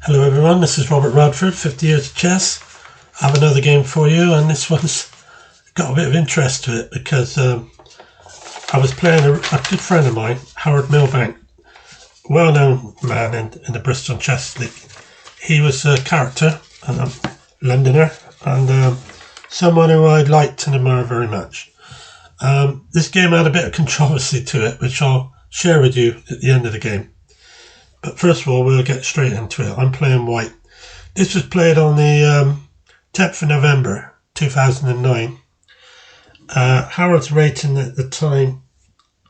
Hello everyone, this is Robert Radford, 50 Years of Chess. I have another game for you, and this one's got a bit of interest to it because I was playing a good friend of mine, Howard MillBank, well-known man in the Bristol Chess League. He was a character, and a Londoner, and someone who I liked and admire very much. This game had a bit of controversy to it, which I'll share with you at the end of the game. But first of all, we'll get straight into it. I'm playing white. This was played on the 10th of November 2009. Howard's rating at the time,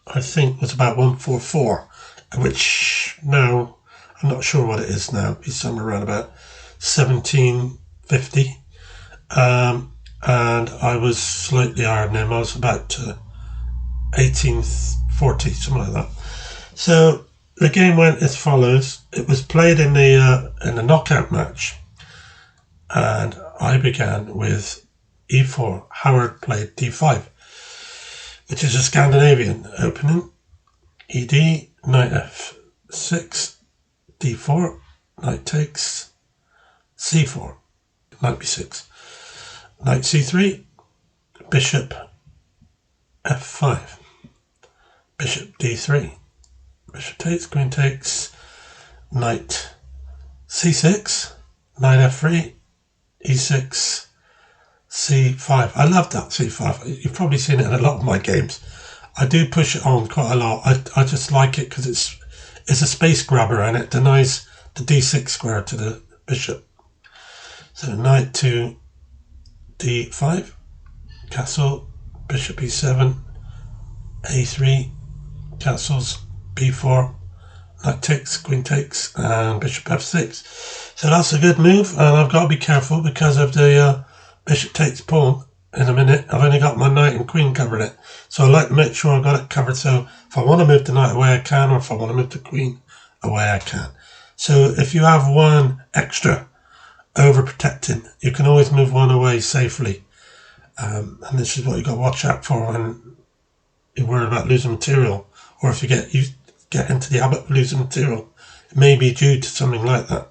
I think, was about 144, which now, I'm not sure what it is now. He's somewhere around about 1750. And I was slightly higher than him. I was about 1840, something like that. So the game went as follows. It was played in the knockout match, and I began with e4. Howard played d5, which is a Scandinavian opening. ed, knight f6, d4, knight takes, c4, knight b6, knight c3, bishop f5, bishop d3, bishop takes, queen takes, knight c6, knight f3, e6, c5. I love that c5. You've probably seen it in a lot of my games. I do push it on quite a lot. I just like it because it's a space grabber and it denies the d6 square to the bishop. So knight to d5, castle, bishop e7, a3, castles, b4, knight takes, queen takes, and bishop f6. So that's a good move, and I've got to be careful because of the bishop takes pawn in a minute. I've only got my knight and queen covering it, so I like to make sure I've got it covered, so if I want to move the knight away I can, or if I want to move the queen away I can. So if you have one extra overprotecting, you can always move one away safely, and this is what you've got to watch out for when you're worried about losing material, or if you get into the habit of losing material. It may be due to something like that.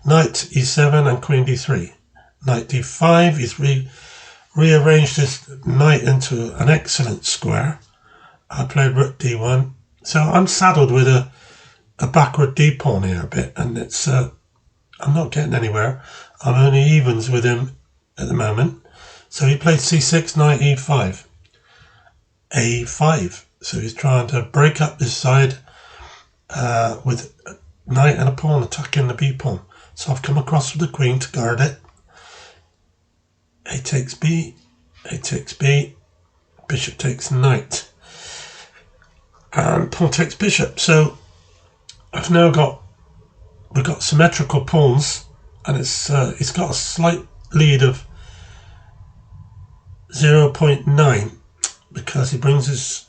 Knight e7 and queen d3. Knight d5. He's rearranged his knight into an excellent square. I played rook d1. So I'm saddled with a backward d pawn here a bit, and it's I'm not getting anywhere. I'm only evens with him at the moment. So he played c6, knight e5, a5. So he's trying to break up this side with a knight and a pawn attacking the b pawn. So I've come across with the queen to guard it. A takes b, bishop takes knight, and pawn takes bishop. So I've now we've got symmetrical pawns, and it's got a slight lead of 0.9 because he brings his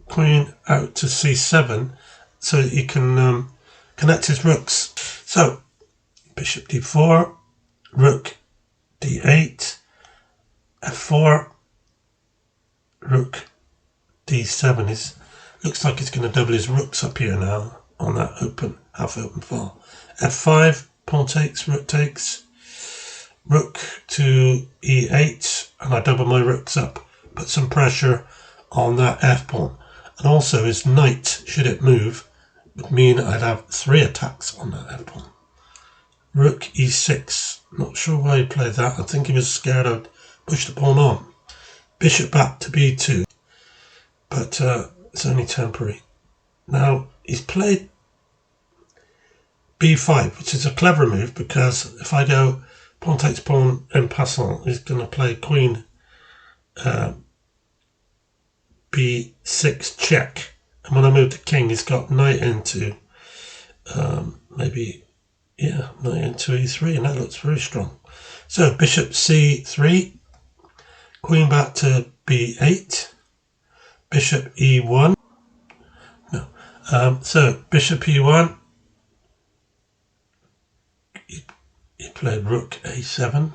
queen out to c7 so that he can connect his rooks. So bishop d4, rook d8, f4, rook d7. Looks like he's going to double his rooks up here now on that half open file. f5, pawn takes, rook takes, rook to e8, and I double my rooks up, put some pressure on that f pawn. And also his knight, should it move, would mean I'd have 3 attacks on that f pawn. Rook e6. Not sure why he played that. I think he was scared I'd push the pawn on. Bishop back to b2. But it's only temporary. Now he's played b5, which is a clever move because if I go pawn takes pawn en passant, he's going to play queen b6 check, and when I move the king he's got knight into knight into e3, and that looks very strong. So bishop c3, queen back to b8, bishop e1. So bishop e1, he played rook a7,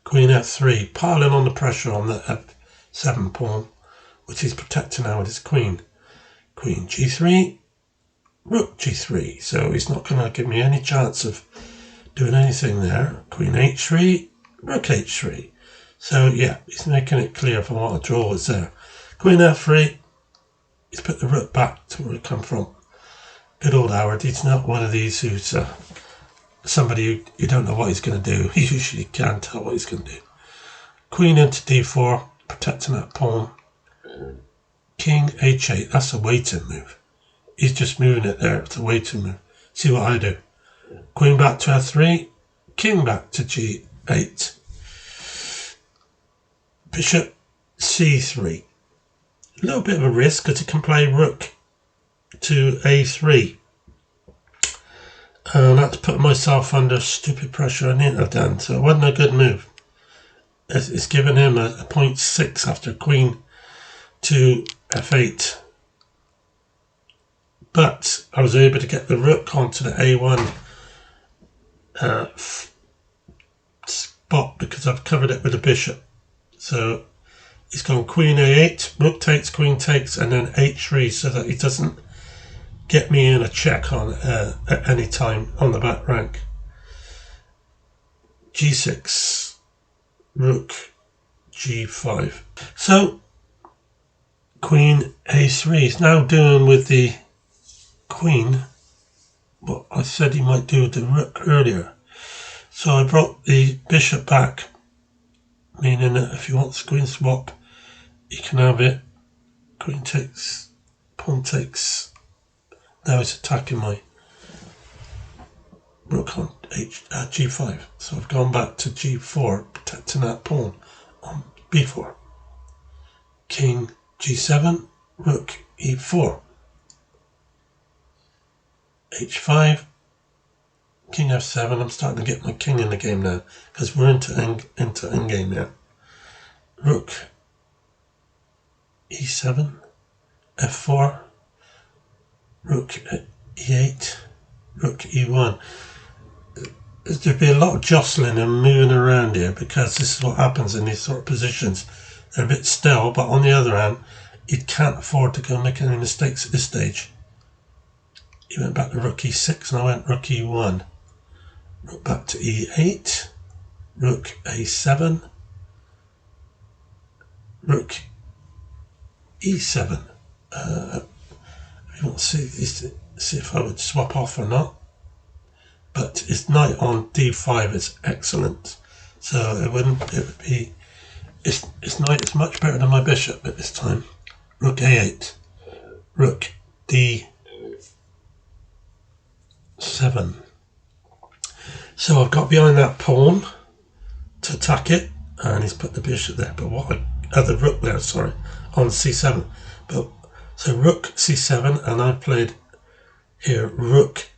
queen f3, piling on the pressure on the f7 pawn, which he's protecting now with his queen. Queen g3, rook g3. So he's not going to give me any chance of doing anything there. Queen h3, rook h3. So yeah, he's making it clear if I want to draw it's there. Queen f3, he's put the rook back to where it come from. Good old Howard, he's not one of these who's somebody who you don't know what he's going to do. He usually can tell what he's going to do. Queen into d4, protecting that pawn. King h8, that's a waiting move. He's just moving it there, it's a waiting move. See what I do. Queen back to f3, king back to g8. Bishop c3. A little bit of a risk because he can play rook to a3. And that's put myself under stupid pressure I didn't have done, so it wasn't a good move. It's given him a 0.6 after queen to f8. But I was able to get the rook onto the a1 spot because I've covered it with a bishop. So he's gone queen a8, rook takes, queen takes, and then h3 so that he doesn't get me in a check on at any time on the back rank. g6, rook g5. So queen a3 is now doing with the queen what I said he might do with the rook earlier. So I brought the bishop back, meaning that if he wants queen swap, he can have it. Queen takes, pawn takes. Now he's attacking my rook on g5. So I've gone back to g4, protecting that pawn on b4. King g7, rook e4. h5, king f7. I'm starting to get my king in the game now because we're into endgame now. Rook e7, f4, rook e8, rook e1. There'd be a lot of jostling and moving around here because this is what happens in these sort of positions. They're a bit still, but on the other hand, you can't afford to go make any mistakes at this stage. He went back to rook e6 and I went rook e1. Rook back to e8, rook a7, rook e7. You want to see if I would swap off or not. But his knight on d5 is excellent. So his knight is much better than my bishop at this time. Rook a8, rook d7. So I've got behind that pawn to attack it, and he's put the bishop there. But the rook there, sorry, on c7. But so rook c7, and I played here rook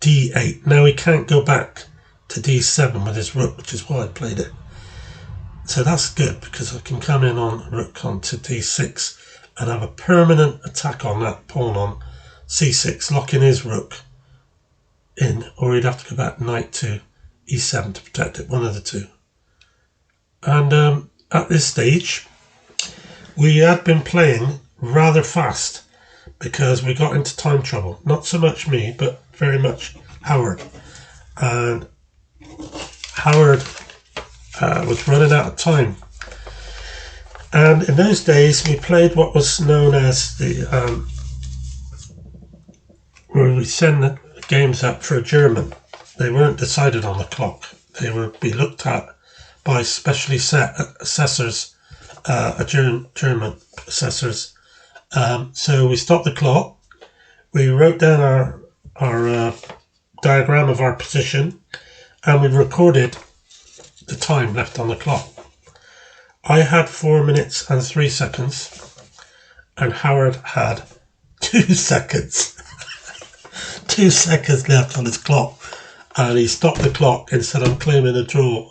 d8. Now he can't go back to d7 with his rook, which is why I played it. So that's good because I can come in on rook onto d6 and have a permanent attack on that pawn on c6, locking his rook in, or he'd have to go back knight to e7 to protect it, one of the two. And at this stage, we had been playing rather fast because we got into time trouble. Not so much me, but very much Howard. And Howard was running out of time. And in those days, we played what was known as the where we send the games up for a German. They weren't decided on the clock. They would be looked at by specially set assessors, German assessors. So we stopped the clock. We wrote down our diagram of our position, and we recorded the time left on the clock. I had 4 minutes and 3 seconds, and Howard had 2 seconds. 2 seconds left on his clock, and he stopped the clock instead of claiming a draw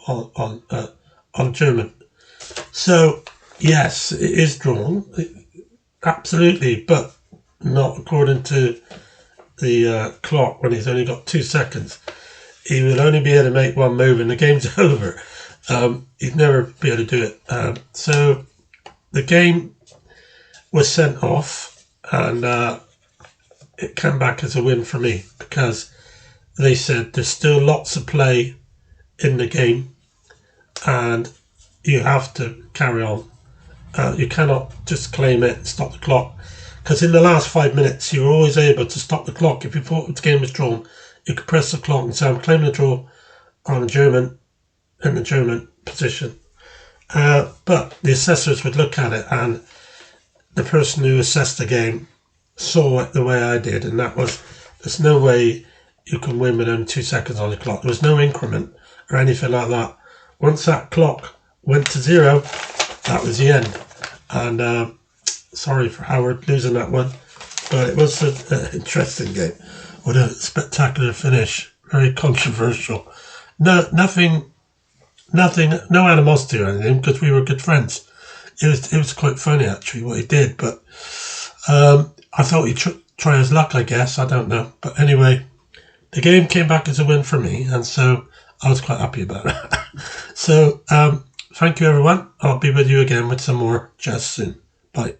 on German. So yes, it is drawn, absolutely, but not according to the clock when he's only got 2 seconds. He will only be able to make one move and the game's over. He'd never be able to do it. So the game was sent off, and it came back as a win for me because they said there's still lots of play in the game and you have to carry on. You cannot just claim it and stop the clock, because in the last 5 minutes you were always able to stop the clock. If you thought the game was drawn, you could press the clock and say, I'm claiming the draw on the German position. But the assessors would look at it, and the person who assessed the game saw it the way I did, and that was, there's no way you can win with only 2 seconds on the clock. There was no increment or anything like that. Once that clock went to 0, that was the end. And sorry for Howard losing that one, but it was an interesting game with a spectacular finish. Very controversial. No animosity or anything, because we were good friends. It was quite funny actually what he did, but I thought he'd try his luck, I guess. I don't know, but anyway, the game came back as a win for me, and so I was quite happy about it. So thank you everyone. I'll be with you again with some more chess soon. Bye.